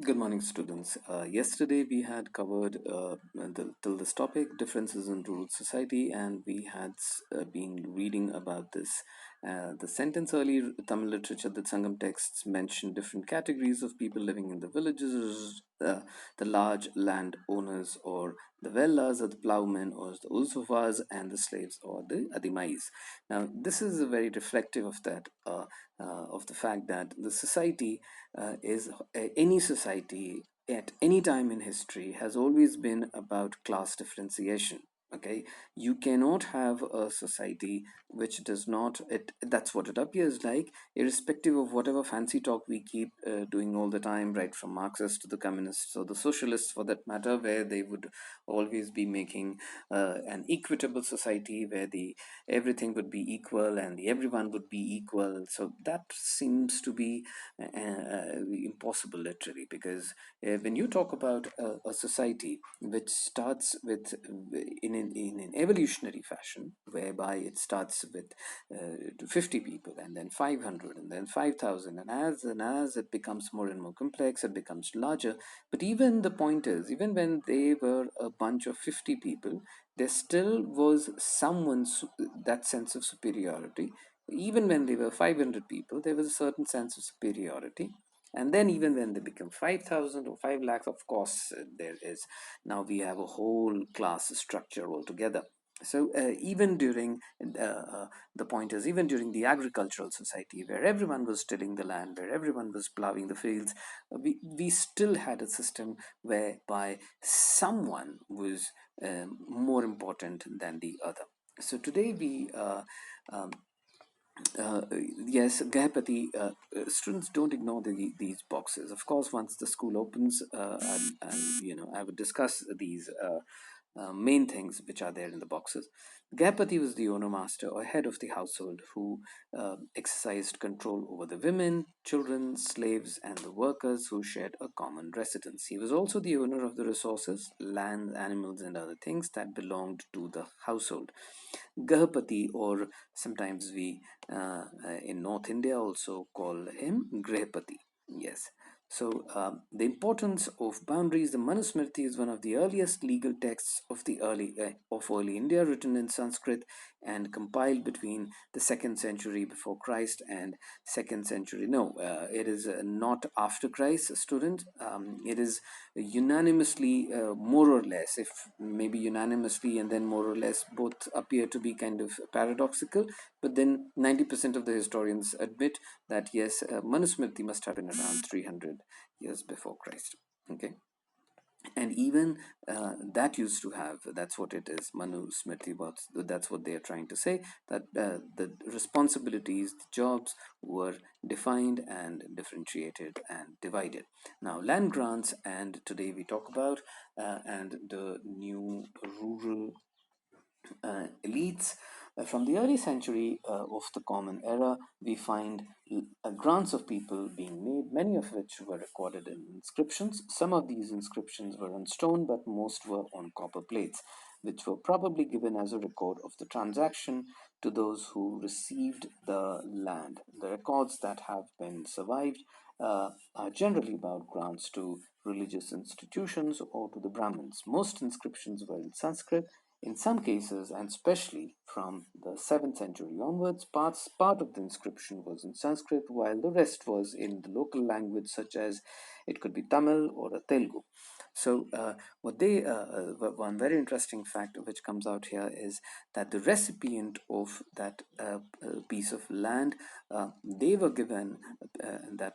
Good morning, students. Yesterday we had covered till this topic, differences in rural society, and we had been reading about this. The sentence early Tamil literature, the Sangam texts mention different categories of people living in the villages, the large land owners, or the vellas, or the ploughmen, or the usufas, and the slaves, or the adimais. Now, this is very reflective of that, of the fact that the society is any society at any time in history has always been about class differentiation. Okay, you cannot have a society which does not it that's what it appears like, irrespective of whatever fancy talk we keep doing all the time, right from Marxists to the communists or the socialists for that matter, where they would always be making an equitable society where the everything would be equal and the everyone would be equal. So that seems to be impossible literally, because when you talk about a society which starts with in an evolutionary fashion, whereby it starts with 50 people and then 500 and then 5,000, and as it becomes more and more complex, it becomes larger. But even the point is, even when they were a bunch of 50 people, there still was that sense of superiority. Even when they were 500 people, there was a certain sense of superiority. And then even when they become 5,000 or 5 lakhs, of course, there is now we have a whole class structure altogether. So even during the point is, even during the agricultural society, where everyone was tilling the land, where everyone was plowing the fields, we still had a system whereby someone was more important than the other. So today um, uh, yes, Gayapati, students don't ignore these boxes. Of course, once the school opens, I would discuss these main things which are there in the boxes. Gayapati was the owner master or head of the household who exercised control over the women, children, slaves, and the workers who shared a common residence. He was also the owner of the resources, land, animals, and other things that belonged to the household. Gahapati, or sometimes we in North India also call him Grihapati. Yes. So the importance of boundaries. The Manusmriti is one of the earliest legal texts of the early India, written in Sanskrit and compiled between the second century before Christ and second century. No, it is not after Christ, student. It is unanimously, more or less, if maybe unanimously and then more or less, both appear to be kind of paradoxical. But then 90% of the historians admit that yes, Manusmriti must have been around 300 years before Christ. Okay, and even that used to have, that's what it is, Manu Smriti, that's what they are trying to say, that the responsibilities, the jobs were defined and differentiated and divided. Now land grants, and today we talk about and the new rural elites. From the early century of the Common Era, we find grants of people being made, many of which were recorded in inscriptions. Some of these inscriptions were on stone, but most were on copper plates, which were probably given as a record of the transaction to those who received the land. The records that have been survived are generally about grants to religious institutions or to the Brahmins. Most inscriptions were in Sanskrit. In some cases, and especially from the 7th century onwards, part of the inscription was in Sanskrit, while the rest was in the local language, such as it could be Tamil or a Telugu. So, one very interesting fact which comes out here is that the recipient of that piece of land, they were given the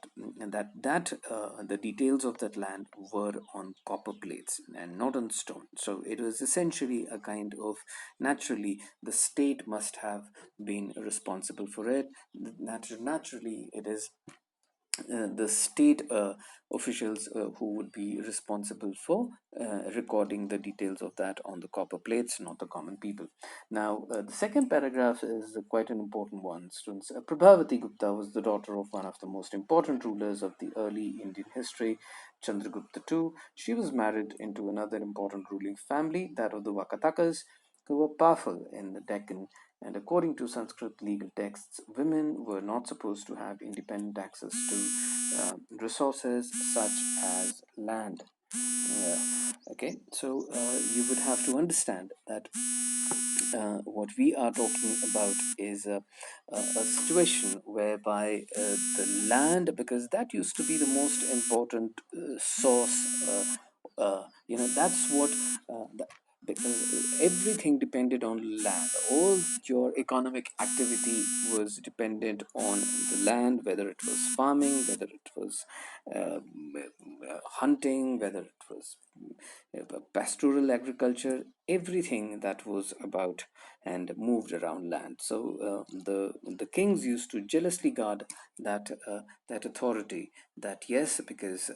details of that land were on copper plates and not on stone. So it was essentially a kind of, naturally the state must have been responsible for it. Naturally it is the state officials who would be responsible for recording the details of that on the copper plates, not the common people. Now, the second paragraph is quite an important one. Students, Prabhavati Gupta was the daughter of one of the most important rulers of the early Indian history, Chandragupta II. She was married into another important ruling family, that of the Vakatakas, who were powerful in the Deccan, and according to Sanskrit legal texts, women were not supposed to have independent access to resources such as land. Okay, so you would have to understand that what we are talking about is a situation whereby the land, because that used to be the most important source, that's what, because everything depended on land. All your economic activity was dependent on the land, whether it was farming, whether it was hunting, whether it was pastoral agriculture, everything that was about and moved around land. So the kings used to jealously guard that authority. That yes, because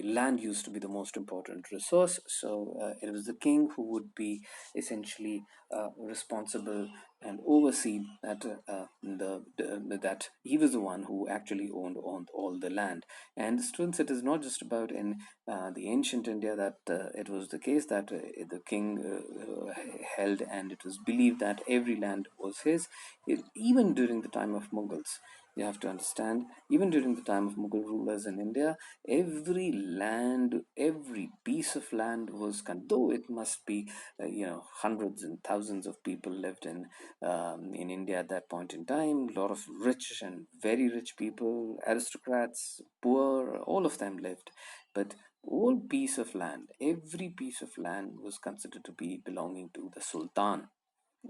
land used to be the most important resource. So it was the king who would be essentially responsible and oversee that he was the one who actually owned all the land. And students, it is not just about in the ancient India that it was the case that the king held, and it was believed that every land was his. Even during the time of Mughals, you have to understand, even during the time of Mughal rulers in India, every land, every piece of land was, though it must be, hundreds and thousands of people lived in India at that point in time. A lot of rich and very rich people, aristocrats, poor, all of them lived. But all piece of land, every piece of land was considered to be belonging to the Sultan.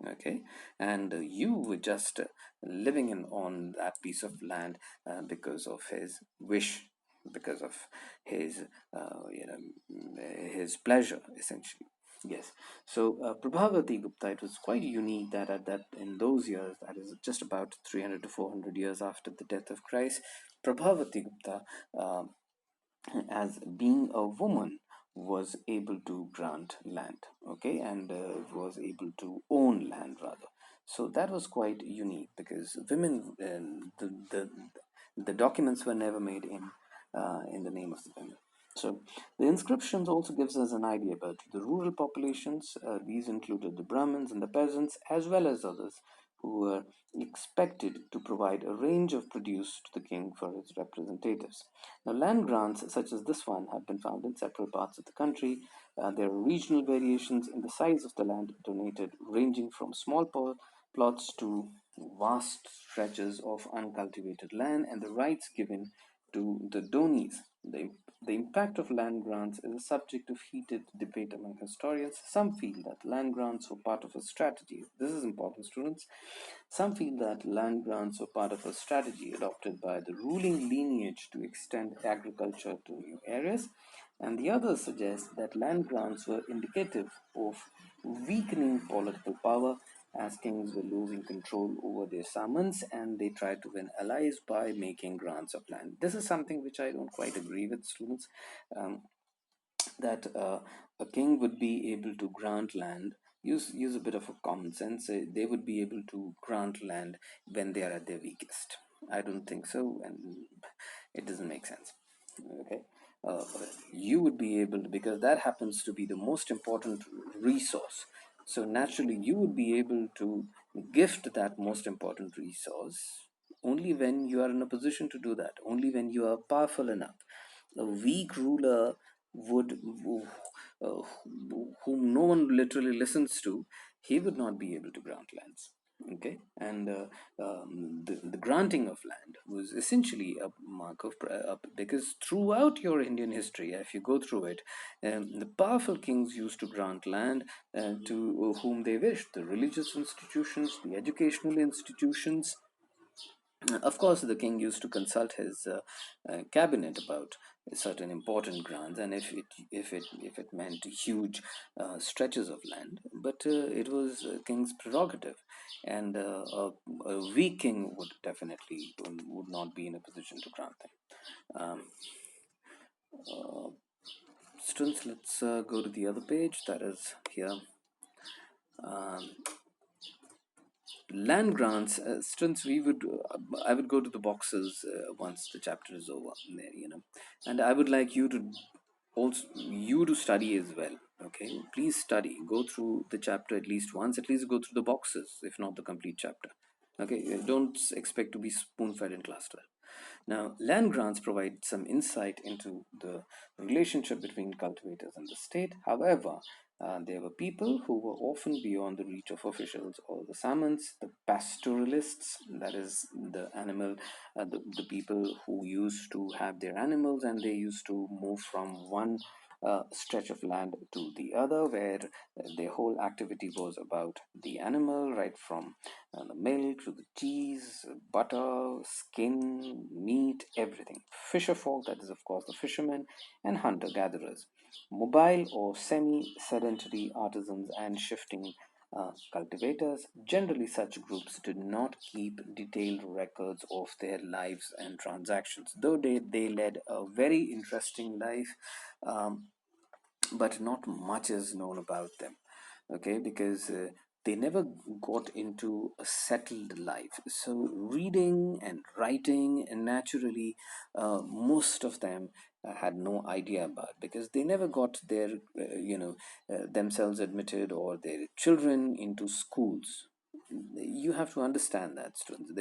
Okay, and you were just living in on that piece of land because of his wish, because of his his pleasure, essentially. Yes. So Prabhavati Gupta, it was quite unique that at that in those years, that is just about 300 to 400 years after the death of Christ, Prabhavati Gupta, uh, as being a woman, was able to grant land, okay, and was able to own land rather. So that was quite unique because women, the documents were never made in the name of the women. So the inscriptions also gives us an idea about the rural populations. These included the Brahmins and the peasants, as well as others who were expected to provide a range of produce to the king for his representatives. Now, land grants such as this one have been found in several parts of the country. There are regional variations in the size of the land donated, ranging from small plots to vast stretches of uncultivated land, and the rights given to the donees. The impact of land grants is a subject of heated debate among historians. Some feel that land grants were part of a strategy. This is important, students. Some feel that land grants were part of a strategy adopted by the ruling lineage to extend agriculture to new areas, and the others suggest that land grants were indicative of weakening political power as kings were losing control over their summons and they tried to win allies by making grants of land. This is something which I don't quite agree with, students. Um, that a king would be able to grant land, use a bit of a common sense, they would be able to grant land when they are at their weakest. I don't think so, and it doesn't make sense. Okay, uh, you would be able to, because that happens to be the most important resource, so naturally you would be able to gift that most important resource only when you are in a position to do that, only when you are powerful enough. A weak ruler would, uh, whom no one literally listens to, he would not be able to grant lands. Okay, and the granting of land was essentially a mark of because throughout your Indian history, if you go through it, the powerful kings used to grant land to whom they wished. The religious institutions, the educational institutions, of course, the king used to consult his cabinet about certain important grants, and if it meant huge stretches of land, but it was a king's prerogative, and a weak king would definitely would not be in a position to grant them. Um, uh, Students, let's go to the other page. That is here. Um, Land grants, students, we would I would go to the boxes once the chapter is over, and I would like you to also you to study as well. Okay, please study, go through the chapter at least once, at least go through the boxes, if not the complete chapter. Okay, don't expect to be spoon fed in class 12. Now, land grants provide some insight into the relationship between cultivators and the state. However, there were people who were often beyond the reach of officials or the Samans, the pastoralists, that is the people who used to have their animals and they used to move from one stretch of land to the other, where their whole activity was about the animal, right from the milk to the cheese, butter, skin, meat, everything. Fisher folk, that is, of course, the fishermen, and hunter gatherers. Mobile or semi sedentary artisans and shifting cultivators. Generally, such groups did not keep detailed records of their lives and transactions, though they led a very interesting life. But not much is known about them, okay, because they never got into a settled life. So reading and writing, and naturally most of them had no idea about, because they never got their themselves admitted or their children into schools. You have to understand that, students,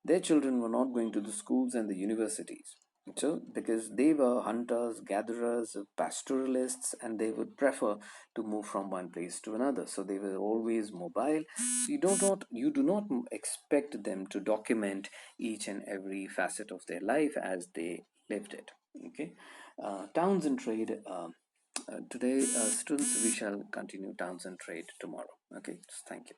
their children were not going to the schools and the universities. So, because they were hunters, gatherers, pastoralists, and they would prefer to move from one place to another. So they were always mobile. So you do not expect them to document each and every facet of their life as they lived it. Okay, towns and trade. Today, students, we shall continue towns and trade tomorrow. Okay, thank you.